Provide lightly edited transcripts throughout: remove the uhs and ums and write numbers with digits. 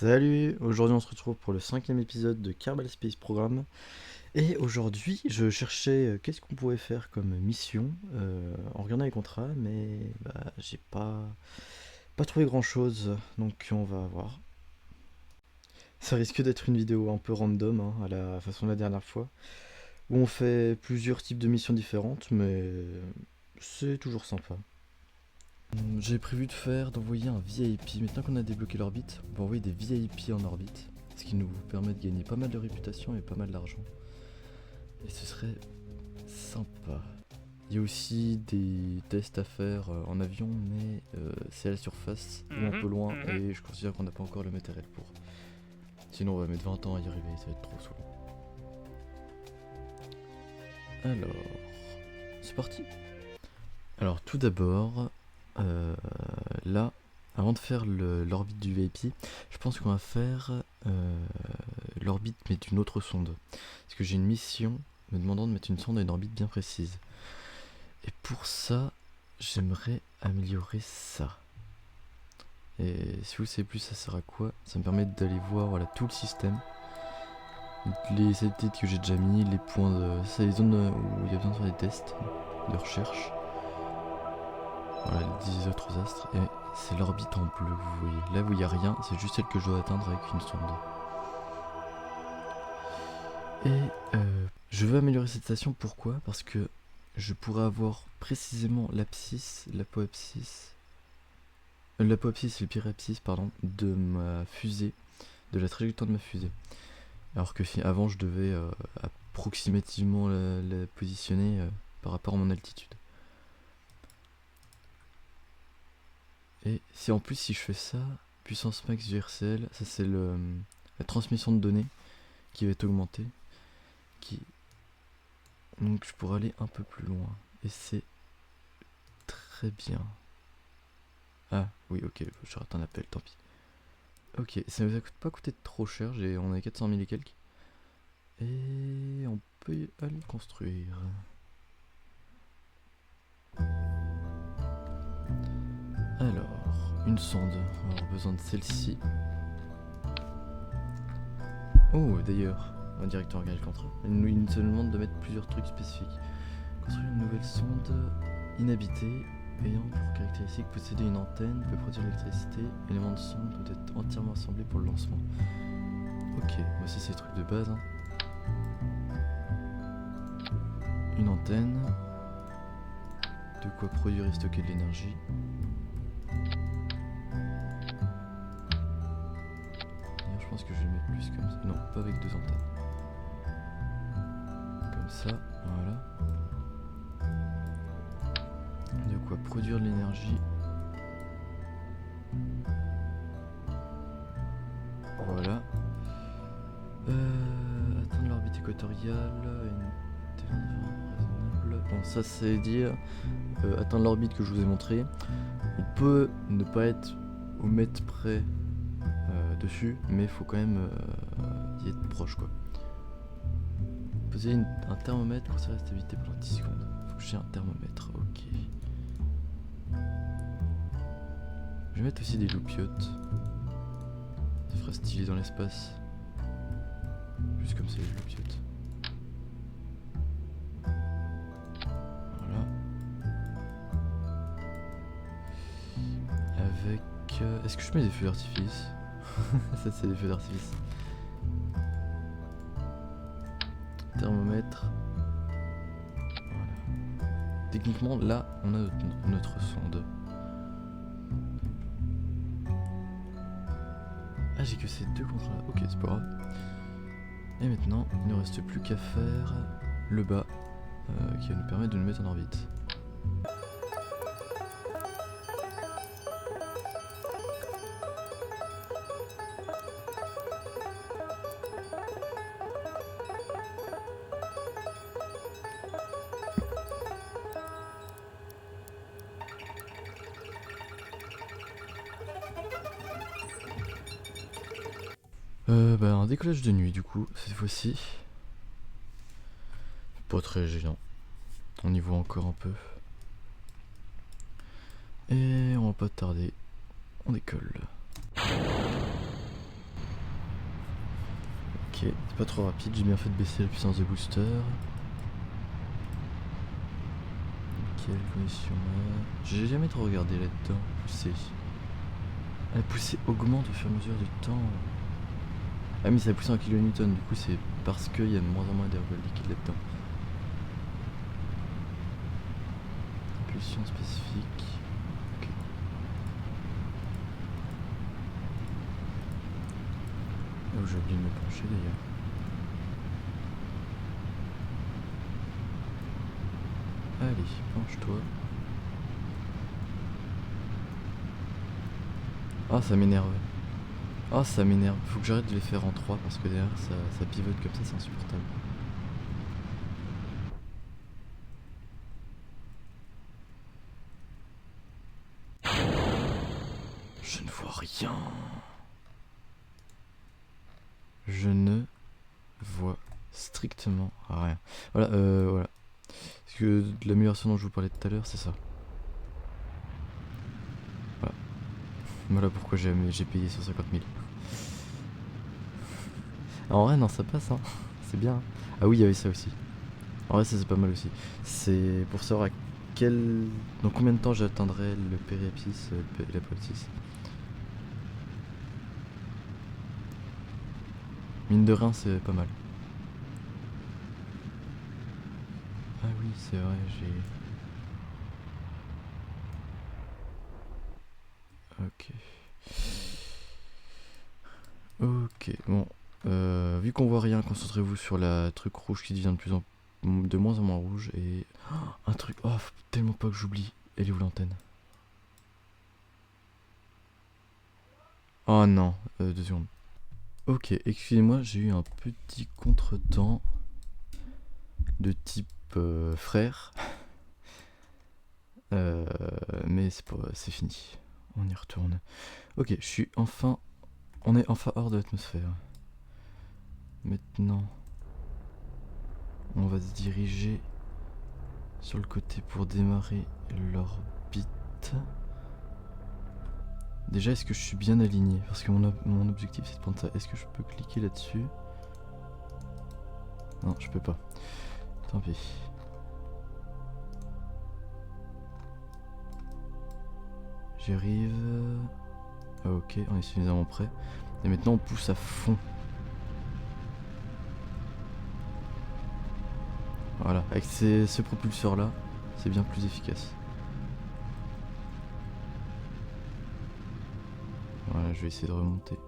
Salut, aujourd'hui on se retrouve pour le 5e épisode de Kerbal Space Program. Et aujourd'hui je cherchais qu'est-ce qu'on pouvait faire comme mission en regardant les contrats, mais j'ai pas trouvé grand chose, donc on va voir. Ça risque d'être une vidéo un peu random, hein, à la façon de la dernière fois, où on fait plusieurs types de missions différentes, mais c'est toujours sympa. J'ai prévu d'envoyer un VIP. Maintenant qu'on a débloqué l'orbite, on va envoyer des VIP en orbite, ce qui nous permet de gagner pas mal de réputation et pas mal d'argent. Et ce serait sympa. Il y a aussi des tests à faire en avion, mais c'est à la surface ou un peu loin, et je considère qu'on n'a pas encore le matériel pour. Sinon on va mettre 20 ans à y arriver, ça va être trop saoulant. Alors, c'est parti. Alors tout d'abord, là, avant de faire l'orbite du VIP, je pense qu'on va faire l'orbite mais d'une autre sonde. Parce que j'ai une mission me demandant de mettre une sonde à une orbite bien précise. Et pour ça, j'aimerais améliorer ça. Et si vous savez plus ça sert à quoi, ça me permet d'aller voir tout le système. Les satellites que j'ai déjà mis, les points de... C'est les zones où il y a besoin de faire des tests de recherche. Voilà les 10 autres astres, et c'est l'orbite en bleu, vous voyez. Là où il n'y a rien, c'est juste celle que je dois atteindre avec une sonde. Et je veux améliorer cette station, pourquoi? Parce que je pourrais avoir précisément l'abscisse, l'apoapsis et le périapsis, pardon, de ma fusée, de la trajectoire de ma fusée. Alors que si avant je devais approximativement la positionner par rapport à mon altitude. Et si en plus si je fais ça, puissance max du RCL, ça c'est la transmission de données qui va être augmentée. Donc je pourrais aller un peu plus loin. Et c'est très bien. Ah oui, ok, je rate un appel, tant pis. Ok, ça nous a pas coûté trop cher, on a 400 000 et quelques. Et on peut aller construire. Alors, une sonde, on va avoir besoin de celle-ci. Oh, d'ailleurs, un directeur engage le contrat. Il nous demande de mettre plusieurs trucs spécifiques. Construire une nouvelle sonde inhabitée, ayant pour caractéristique posséder une antenne, peut produire l'électricité. L'élément de sonde doit être entièrement assemblé pour le lancement. Ok, voici ces trucs de base. Hein. Une antenne. De quoi produire et stocker de l'énergie. Je pense que je vais le mettre plus comme ça. Non, pas avec 2 antennes. Comme ça, voilà. De quoi produire de l'énergie. Voilà. Atteindre l'orbite équatoriale. Raisonnable. Bon, ça c'est dire atteindre l'orbite que je vous ai montré. On peut ne pas être au mètre près dessus, mais il faut quand même y être proche quoi. Poser un thermomètre pour la stabilité pendant 10 secondes. Faut que j'ai un thermomètre, ok. Je vais mettre aussi des loupiottes. Ça fera stylé dans l'espace. Juste comme ça les loupiottes. Voilà. Avec... est-ce que je mets des feux d'artifice? Ça c'est des feux d'artifice. Thermomètre. Voilà. Techniquement là on a notre sonde. Ah j'ai que ces 2 contrats là. Ok c'est pas grave. Et maintenant il ne reste plus qu'à faire le bas qui va nous permettre de nous mettre en orbite. Un décollage de nuit du coup, cette fois-ci. Pas très gênant. On y voit encore un peu. Et on va pas tarder. On décolle. Ok, c'est pas trop rapide, j'ai bien fait de baisser la puissance de booster. Quelle condition là. J'ai jamais trop regardé là-dedans. Poussée. La poussée augmente au fur et à mesure du temps. Ah mais c'est la poussée en kilonewton, du coup c'est parce qu'il y a de moins en moins d'air liquide là-dedans. Impulsion spécifique. Ok. Oh, j'ai oublié de me pencher d'ailleurs. Allez, penche-toi. Ah, ça m'énerve. Ah, ça m'énerve. Faut que j'arrête de les faire en 3 parce que derrière ça pivote comme ça, c'est insupportable. Je ne vois rien. Je ne vois strictement rien. Voilà, voilà. Parce que l'amélioration dont je vous parlais tout à l'heure, c'est ça. Voilà. Voilà pourquoi j'ai payé 150 000. En vrai, non, ça passe, hein. C'est bien. Ah oui, il y avait ça aussi. En vrai, ça c'est pas mal aussi. C'est pour savoir à quel... dans combien de temps j'atteindrai le périapsis et l'apoptis. Mine de rien, c'est pas mal. Ah oui, c'est vrai, j'ai... Ok. Ok, bon. Vu qu'on voit rien, concentrez-vous sur la truc rouge qui devient de moins en moins rouge. Et... un truc... Oh, faut tellement pas que j'oublie. Elle est où l'antenne? Oh non, 2 secondes. Ok, excusez-moi, j'ai eu un petit contretemps de type frère. Euh, mais c'est fini. On y retourne. Ok, je suis enfin... On est enfin hors de l'atmosphère. Maintenant, on va se diriger sur le côté pour démarrer l'orbite. Déjà, est-ce que je suis bien aligné? Parce que mon objectif, c'est de prendre ça. Est-ce que je peux cliquer là-dessus? Non, je peux pas. Tant pis. J'arrive. Ah, ok, on est suffisamment prêt. Et maintenant, on pousse à fond. Voilà, avec ce propulseur-là, c'est bien plus efficace. Voilà, je vais essayer de remonter.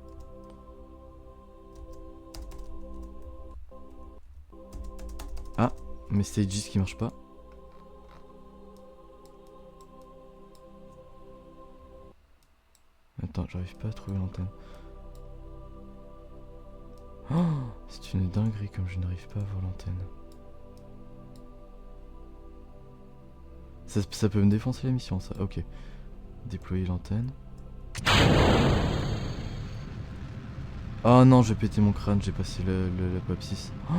Ah, mes stages qui marchent pas. Attends, j'arrive pas à trouver l'antenne. Oh, c'est une dinguerie comme je n'arrive pas à voir l'antenne. Ça peut me défoncer la mission, ça. Ok. Déployer l'antenne. Oh non, j'ai pété mon crâne, j'ai passé l'apopsis. Oh,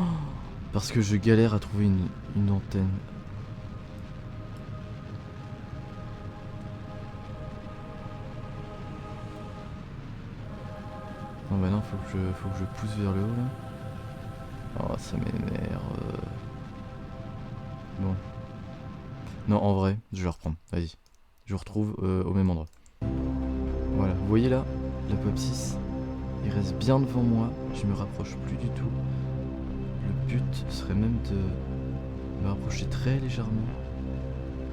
parce que je galère à trouver une antenne. Non bah non, faut que je pousse vers le haut là. Oh, ça m'énerve. Bon. Non, en vrai, je vais reprendre. Vas-y. Je vous retrouve au même endroit. Voilà, vous voyez là, l'apopsis, il reste bien devant moi. Je me rapproche plus du tout. Le but serait même de me rapprocher très légèrement.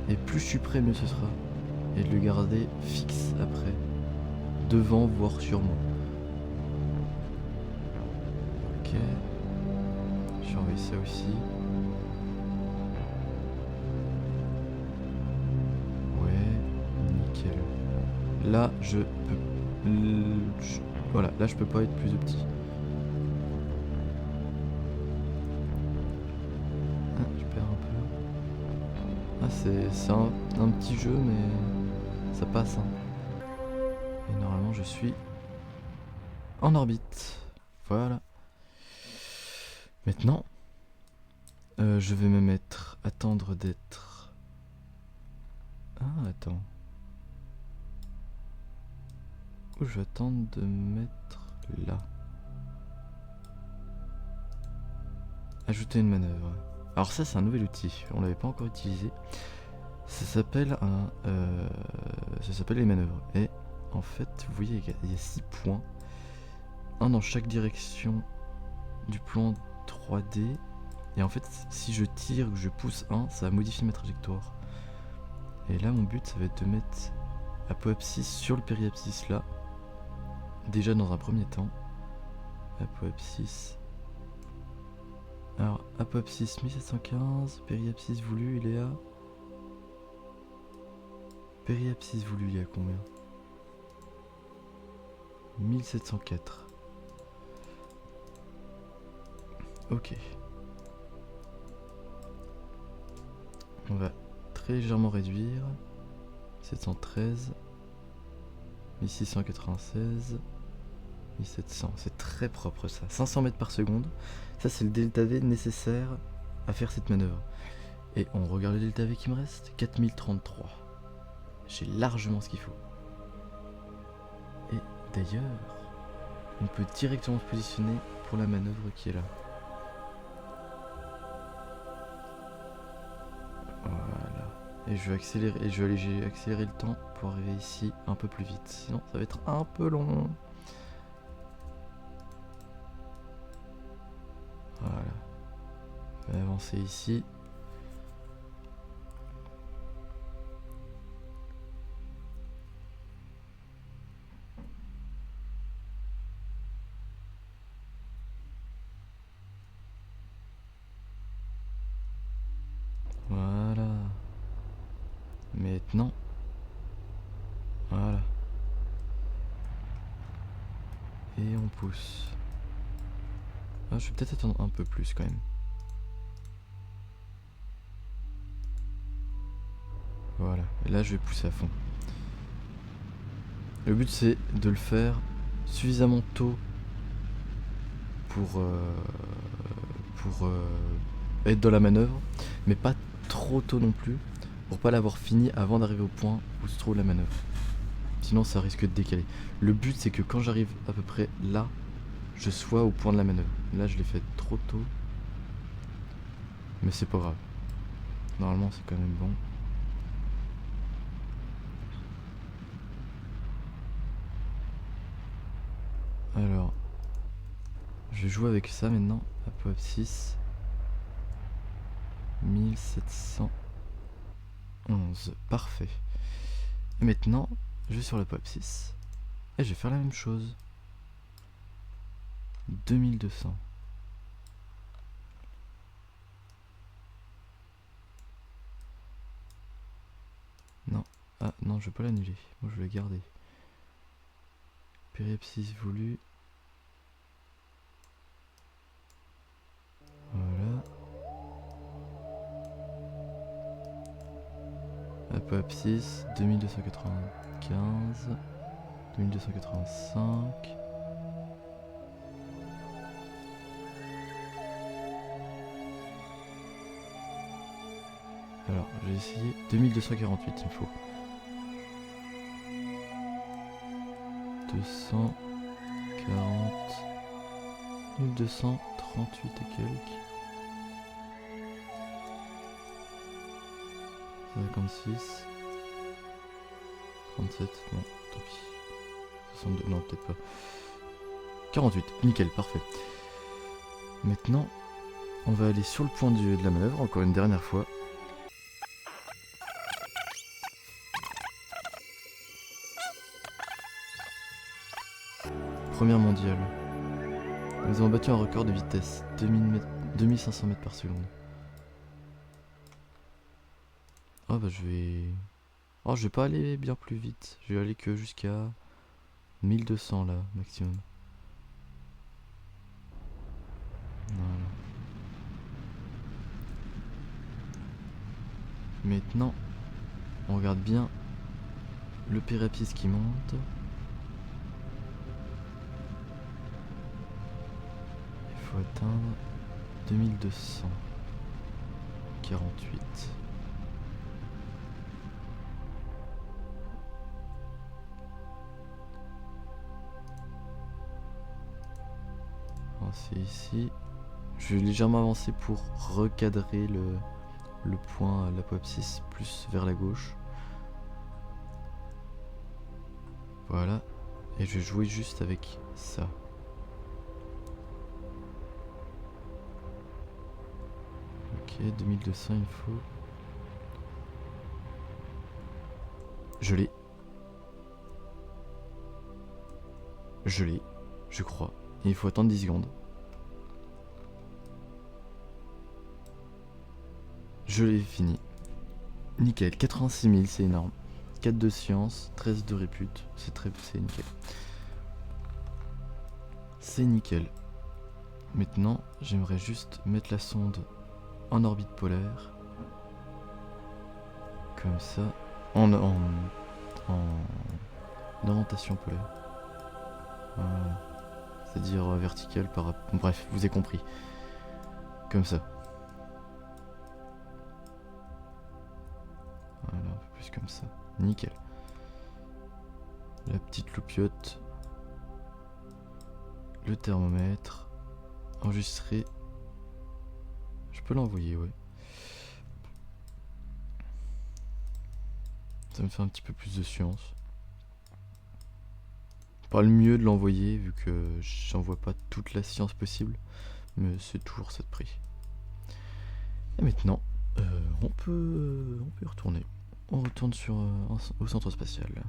Et plus je suis près, mieux ce sera. Et de le garder fixe après. Devant, voire sur moi. Ok. Je surveille ça aussi. Ouais, nickel. Là, je peux... Voilà, là je peux pas être plus petit. Ah, je perds un peu. Ah, c'est un petit jeu, mais ça passe. Hein. Et normalement, je suis en orbite. Voilà. Maintenant, je vais me mettre... Attendre d'être... Ah, attends. Ou je vais attendre de me mettre là. Ajouter une manœuvre. Alors ça c'est un nouvel outil, on l'avait pas encore utilisé. Ça s'appelle les manœuvres. Et en fait, vous voyez, il y a 6 points. Un dans chaque direction du plan 3D. Et en fait, si je tire ou que je pousse un, ça va modifier ma trajectoire. Et là, mon but, ça va être de mettre apoapsis sur le périapsis là. Déjà dans un premier temps. Apoapsis. Alors, apoapsis 1715, périapsis voulu, il est à... Périapsis voulu, il est à combien? 1704. Ok. On va très légèrement réduire. 713. 1696. 1700. C'est très propre ça. 500 mètres par seconde. Ça c'est le delta V nécessaire à faire cette manœuvre. Et on regarde le delta V qui me reste. 4033. J'ai largement ce qu'il faut. Et d'ailleurs, on peut directement se positionner pour la manœuvre qui est là. Voilà. Et je vais accélérer, j'ai accéléré le temps pour arriver ici un peu plus vite. Sinon, ça va être un peu long. Voilà. Je vais avancer ici. Voilà. Maintenant. Voilà. Et on pousse. Ah, je vais peut-être attendre un peu plus quand même. Voilà. Et là, je vais pousser à fond. Le but, c'est de le faire suffisamment tôt pour être dans la manœuvre, mais pas trop tôt non plus, pour pas l'avoir fini avant d'arriver au point où se trouve la manœuvre. Sinon ça risque de décaler. Le but c'est que quand j'arrive à peu près là, je sois au point de la manœuvre. Là je l'ai fait trop tôt, mais c'est pas grave. Normalement c'est quand même bon. Alors, je vais jouer avec ça maintenant. Apoapsis 1711. Parfait. Et maintenant, je vais sur l'apoapsis. Et je vais faire la même chose. 2200. Non. Ah non, je vais pas l'annuler. Moi je vais le garder. Périapsis voulu. Voilà. Apoapsis 2295. 2285. Alors, j'ai essayé 2248, il me faut. 240. 1238 et quelques. 56. 37, non, tant pis. 62, non, peut-être pas. 48, nickel, parfait. Maintenant, on va aller sur le point de la manœuvre, encore une dernière fois. Première mondiale. Nous avons battu un record de vitesse, 2500 mètres par seconde. Ah bah je vais... Oh, je vais pas aller bien plus vite. Je vais aller que jusqu'à 1200 là, maximum. Voilà. Maintenant, on regarde bien le périapsis qui monte. Il faut atteindre 2248. C'est ici. Je vais légèrement avancer pour recadrer le point, l'apoapsis plus vers la gauche. Voilà. Et je vais jouer juste avec ça. Ok, 2200 il faut. Je l'ai. Je l'ai, je crois. Et il faut attendre 10 secondes. Je l'ai fini. Nickel, 86 000, c'est énorme. 4 de science, 13 de répute, c'est nickel. C'est nickel. Maintenant, j'aimerais juste mettre la sonde en orbite polaire. Comme ça. En orientation polaire. C'est-à-dire verticale par rapport... Bref, vous avez compris. Comme ça. Voilà, un peu plus comme ça. Nickel. La petite loupiote. Le thermomètre. Enregistré. Je peux l'envoyer, ouais. Ça me fait un petit peu plus de science. Pas le mieux de l'envoyer vu que j'envoie pas toute la science possible. Mais c'est toujours ça de prix. Et maintenant, on peut y retourner. On retourne au centre spatial.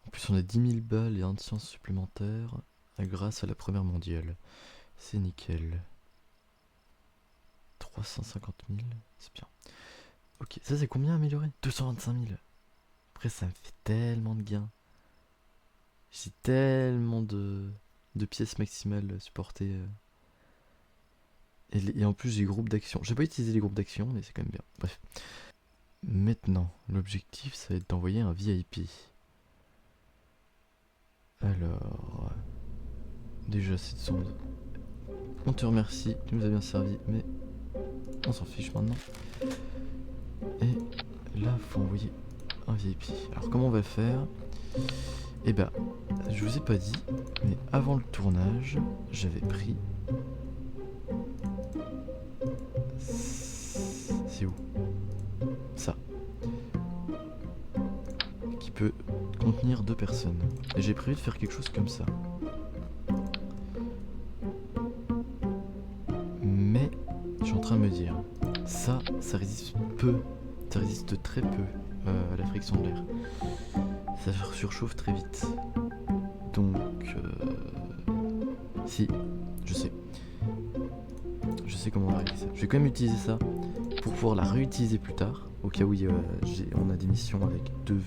En plus, on a 10 000 balles et un de science supplémentaire grâce à la première mondiale. C'est nickel. 350 000, c'est bien. Ok, ça c'est combien amélioré? 225 000. Après, ça me fait tellement de gains. J'ai tellement de pièces maximales supportées. Et en plus, j'ai groupes d'action. J'ai pas utilisé les groupes d'action, mais c'est quand même bien. Bref. Maintenant, l'objectif, ça va être d'envoyer un VIP. Alors... Déjà, cette sonde. On te remercie, tu nous as bien servi, mais on s'en fiche maintenant. Et là, faut envoyer un VIP. Alors, comment on va faire? Eh ben, je vous ai pas dit, mais avant le tournage, j'avais pris... C'est où? Ça. Qui peut contenir 2 personnes. Et j'ai prévu de faire quelque chose comme ça. Mais, je suis en train de me dire, ça résiste peu, ça résiste très peu à la friction de l'air. Ça surchauffe très vite. Donc, si, je sais. Je sais comment on va régler ça. Je vais quand même utiliser ça pour pouvoir la réutiliser plus tard. Au cas où on a des missions avec deux...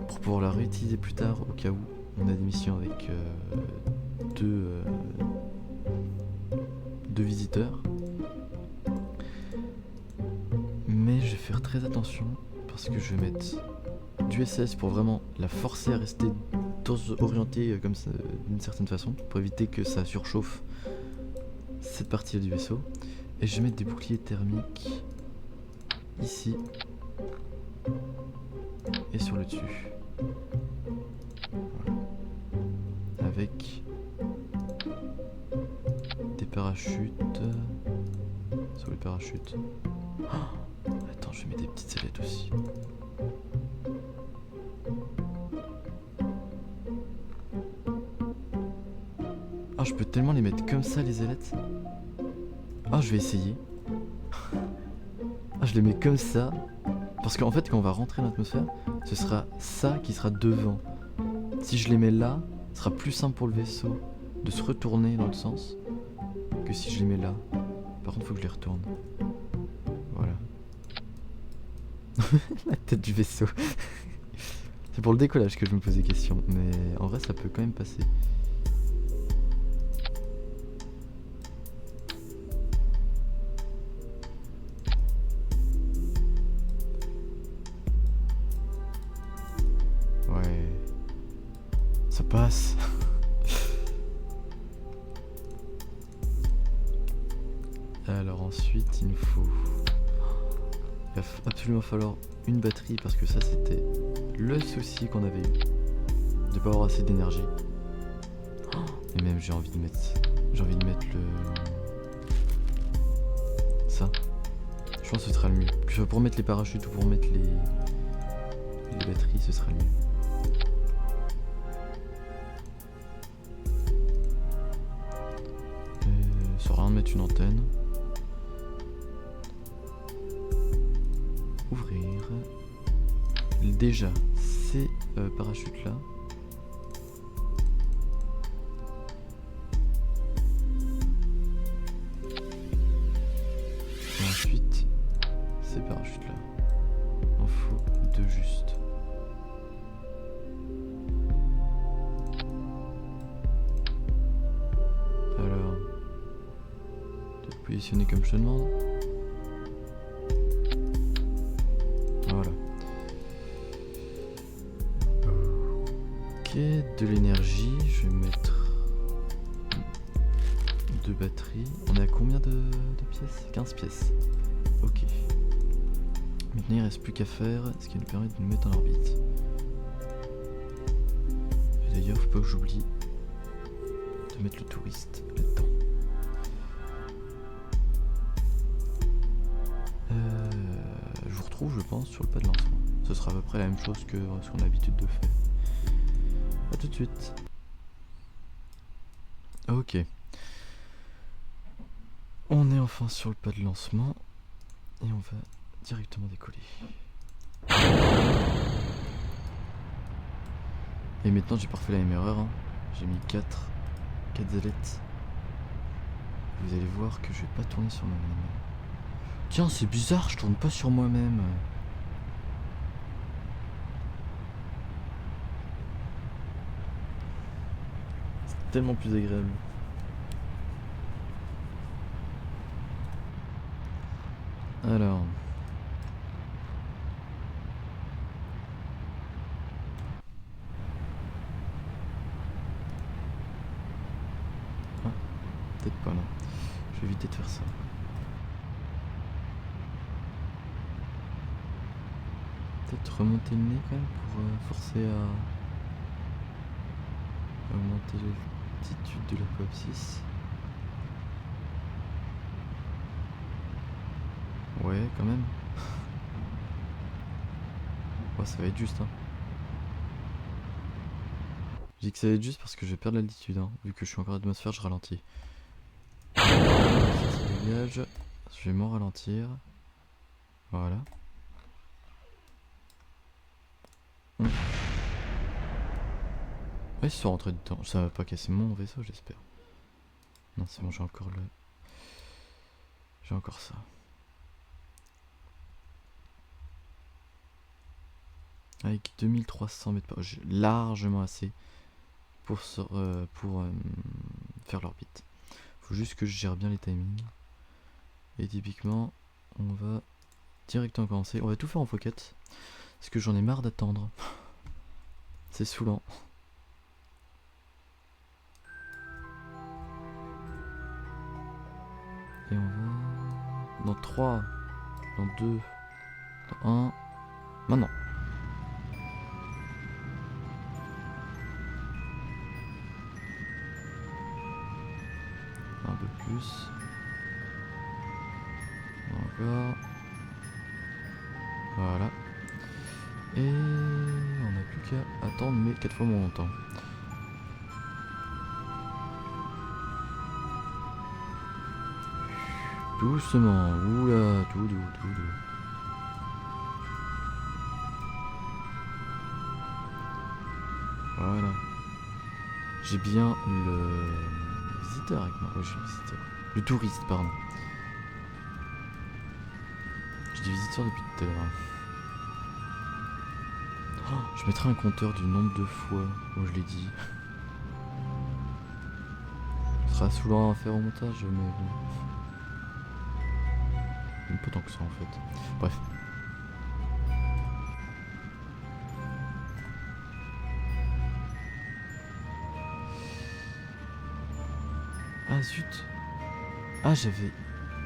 Pour pouvoir la réutiliser plus tard, au cas où on a des missions avec deux visiteurs. Mais je vais faire très attention parce que je vais mettre du SS pour vraiment la forcer à rester orientée comme ça, d'une certaine façon, pour éviter que ça surchauffe cette partie du vaisseau. Et je vais mettre des boucliers thermiques ici et sur le dessus. Voilà. Avec des parachutes sur les parachutes. Oh, attends, je vais mettre des petites sellettes aussi. Ah, je peux tellement les mettre comme ça, les ailettes. Ah, je vais essayer. Ah, je les mets comme ça. Parce qu'en fait, quand on va rentrer dans l'atmosphère, ce sera ça qui sera devant. Si je les mets là, ce sera plus simple pour le vaisseau de se retourner dans le sens que si je les mets là. Par contre, il faut que je les retourne. Voilà. La tête du vaisseau. C'est pour le décollage que je me pose des questions. Mais en vrai, ça peut quand même passer. Ouais. Ça passe. Alors ensuite, il nous faut... Il va absolument falloir une batterie parce que ça c'était le souci qu'on avait eu. De pas avoir assez d'énergie. Et même j'ai envie de mettre le... ça. Je pense que ce sera le mieux. Pour mettre les parachutes ou pour mettre les batteries, ce sera le mieux. Ça sert à rien de mettre une antenne. Ouvrir. Déjà, ces parachutes là. Et ensuite, ces parachutes là. Il en faut deux juste. Alors, peut-être positionner comme je te demande. Voilà. Ok, de l'énergie, je vais mettre 2 batteries. On est à combien de pièces? 15 pièces. Ok. Maintenant il reste plus qu'à faire, ce qui nous permet de nous mettre en orbite. Et d'ailleurs, faut pas que j'oublie de mettre le touriste là-dedans. Je vous retrouve, je pense, sur le pas de lancement. Ce sera à peu près la même chose que ce qu'on a l'habitude de faire. A tout de suite. Ok. On est enfin sur le pas de lancement. Et on va directement décoller. Et maintenant j'ai pas refait la même erreur. Hein. J'ai mis 4 ailettes. Vous allez voir que je vais pas tourner sur moi-même. Tiens, c'est bizarre, je tourne pas sur moi-même. C'est tellement plus agréable. Alors. Ah, peut-être pas là. Je vais éviter de faire ça. Peut-être remonter le nez quand même pour forcer à augmenter l'altitude de l'apoapsis. Ouais, quand même. Ouais, ça va être juste, hein. Je dis que ça va être juste parce que je vais perdre l'altitude, hein. Vu que je suis encore en atmosphère, je ralentis. Ça se dégage. Je vais m'en ralentir. Voilà. Ouais, ils sont rentrés dedans. Ça va pas casser mon vaisseau, j'espère. Non, c'est bon, j'ai encore le... J'ai encore ça. Avec 2300 mètres par... J'ai largement assez pour faire l'orbite. Faut juste que je gère bien les timings. Et typiquement, on va directement commencer. On va tout faire en x4. Parce que j'en ai marre d'attendre. C'est saoulant. Et on va... Dans 3, dans 2, dans 1... Maintenant. Un peu plus. Encore. Voilà. Et on n'a plus qu'à attendre, mais 4 fois moins longtemps. Doucement. Oula, tout doux, tout doux. Voilà. J'ai bien le visiteur avec moi. Ouais, j'ai le visiteur. Le touriste, pardon. J'ai des visiteurs depuis tout à l'heure. Oh, je mettrai un compteur du nombre de fois où je l'ai dit. Ce sera saoulant à faire au montage, mais bon. Même pas tant que ça en fait. Bref. Ah zut. Ah j'avais...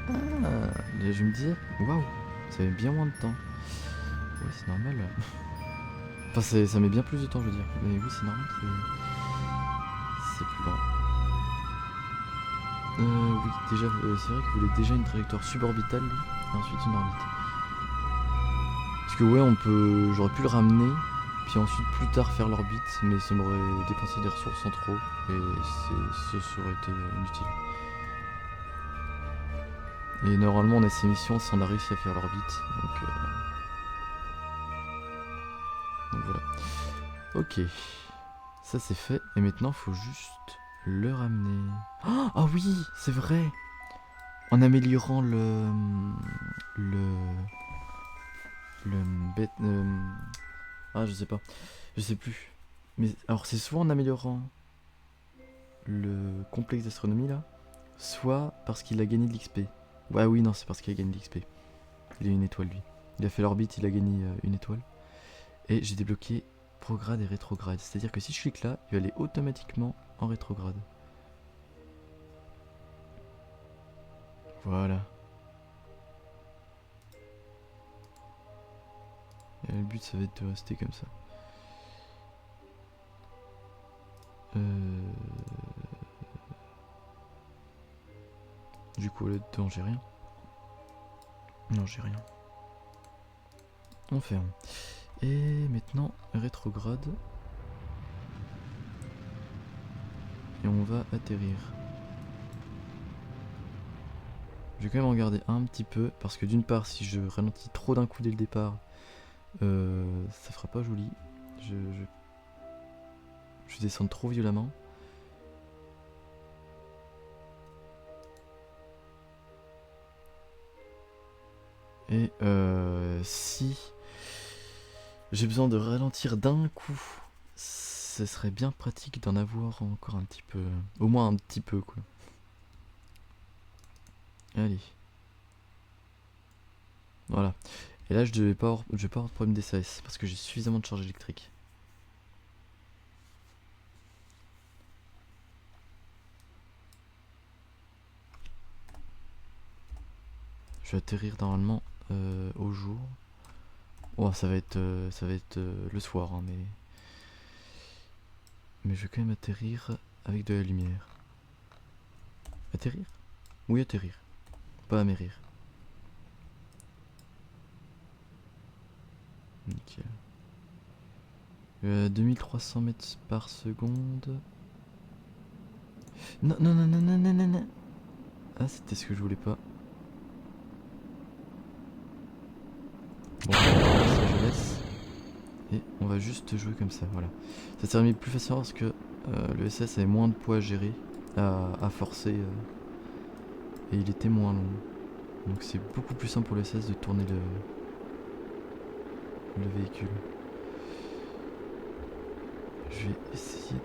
Ah, je me disais, waouh, ça met bien moins de temps. Ouais, c'est normal. Enfin, ça met bien plus de temps, je veux dire. Mais oui, c'est normal, c'est plus lent. Oui, déjà, c'est vrai qu'il voulait déjà une trajectoire suborbitale, lui, et ensuite une orbite. Parce que ouais, j'aurais pu le ramener, puis ensuite plus tard faire l'orbite, mais ça m'aurait dépensé des ressources en trop, et ça aurait été inutile. Et normalement on a ces missions si on a réussi à faire l'orbite, donc voilà. Ok, ça c'est fait, et maintenant faut juste le ramener. Ah oui, c'est vrai. En améliorant le le bête je sais pas, je sais plus. Mais alors c'est soit en améliorant le complexe d'astronomie là, soit parce qu'il a gagné de l'XP. Ouais oui non c'est parce qu'il a gagné de l'XP. Il a une étoile lui. Il a fait l'orbite, il a gagné une étoile. Et j'ai débloqué prograde et rétrograde. C'est-à-dire que si je clique là, il va aller automatiquement en rétrograde. Voilà. Et le but ça va être de rester comme ça. Du coup là-dedans j'ai rien. Non j'ai rien. On ferme. Et maintenant rétrograde. Et on va atterrir. Je vais quand même regarder un petit peu, parce que d'une part, si je ralentis trop d'un coup dès le départ, ça fera pas joli. Je descends trop violemment. Et si j'ai besoin de ralentir d'un coup, ce serait bien pratique d'en avoir encore un petit peu. Au moins un petit peu, quoi. Allez. Voilà. Et là, je vais pas avoir de problème d'SAS, parce que j'ai suffisamment de charge électrique. Je vais atterrir normalement au jour. Oh, ça va être le soir, hein, mais je vais quand même atterrir avec de la lumière. Atterrir? Oui, atterrir. Pas amérir. Nickel. 2300 mètres par seconde. Non, non, non, non, non, non, non, non. Ah, c'était ce que je voulais pas. Bon, ça je laisse. Et on va juste jouer comme ça, voilà. Ça s'est remis plus facilement parce que le SS avait moins de poids à gérer, à forcer, et il était moins long. Donc c'est beaucoup plus simple pour le SS de tourner le véhicule. Je vais essayer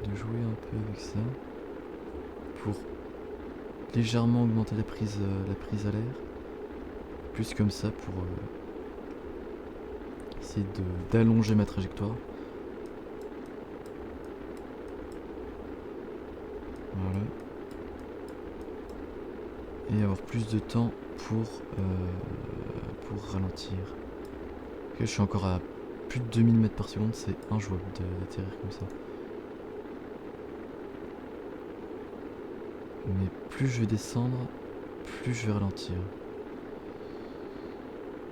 de jouer un peu avec ça pour légèrement augmenter la prise à l'air. Plus comme ça pour essayer d'allonger ma trajectoire. Voilà. Et avoir plus de temps pour ralentir. Ok, je suis encore à plus de 2000 mètres par seconde, c'est injouable d'atterrir comme ça. Mais plus je vais descendre, plus je vais ralentir.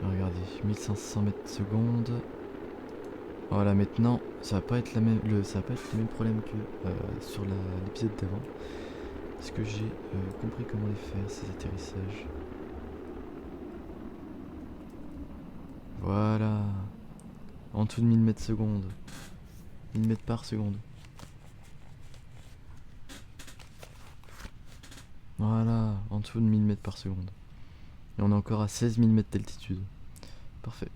Regardez, 1500 mètres secondes. Voilà, maintenant, ça va pas être ça va pas être le même problème que sur l'épisode d'avant. Parce que j'ai compris comment les faire, ces atterrissages. Voilà. En dessous de 1000 mètres secondes. 1000 mètres par seconde. Voilà, en dessous de 1000 mètres par seconde. Et on est encore à 16 000 mètres d'altitude. Parfait.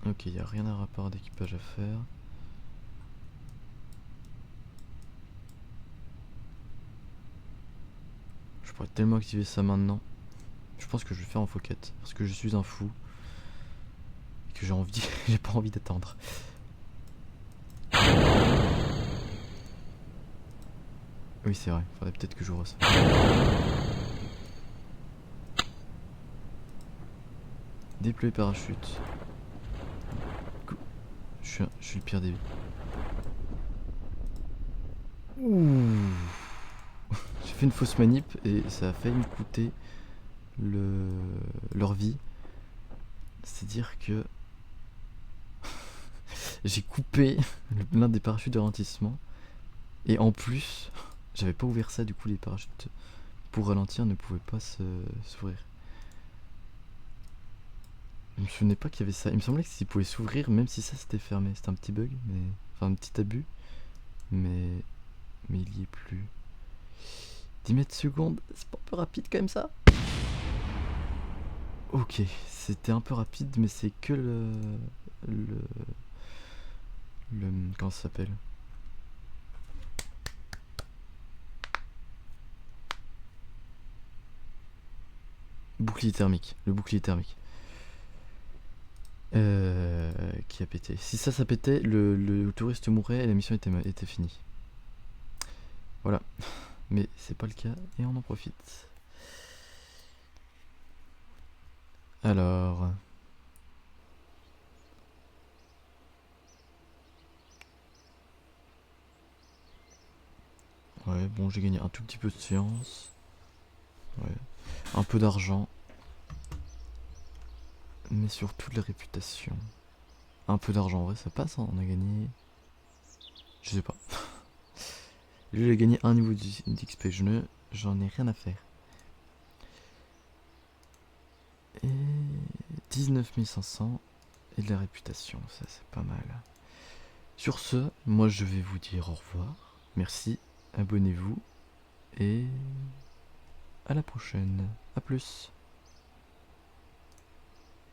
Ok, il n'y a rien à rapport d'équipage à faire. Je pourrais tellement activer ça maintenant. Je pense que je vais faire en foquette. Parce que je suis un fou. Et que j'ai envie. J'ai pas envie d'attendre. Oui, c'est vrai. Faudrait peut-être que j'ouvre ça. Déployer parachute. Je suis le pire des. Ouh. fait une fausse manip et ça a failli me coûter leur vie. C'est-à-dire que j'ai coupé l'un des parachutes de ralentissement. Et en plus, j'avais pas ouvert ça, du coup les parachutes pour ralentir ne pouvaient pas s'ouvrir. Je me souvenais pas qu'il y avait ça. Il me semblait que s'ils pouvaient s'ouvrir, même si ça c'était fermé. C'était un petit bug, mais. Enfin un petit abus. Mais il y est plus. 10 mètres secondes, c'est pas un peu rapide quand même ça? Ok, c'était un peu rapide, mais c'est que le. Comment ça s'appelle? Bouclier thermique. Le bouclier thermique. Qui a pété. Si ça pétait, le touriste mourrait et la mission était finie. Voilà. Mais c'est pas le cas et on en profite. Alors. Ouais, bon, j'ai gagné un tout petit peu de science. Ouais. Un peu d'argent. Mais surtout de la réputation. Un peu d'argent, en vrai, ça passe, hein, on a gagné. Je sais pas. J'ai gagné un niveau d'XP, j'en ai rien à faire. Et 19 500 et de la réputation, ça c'est pas mal. Sur ce, moi je vais vous dire au revoir. Merci, abonnez-vous et à la prochaine. A plus.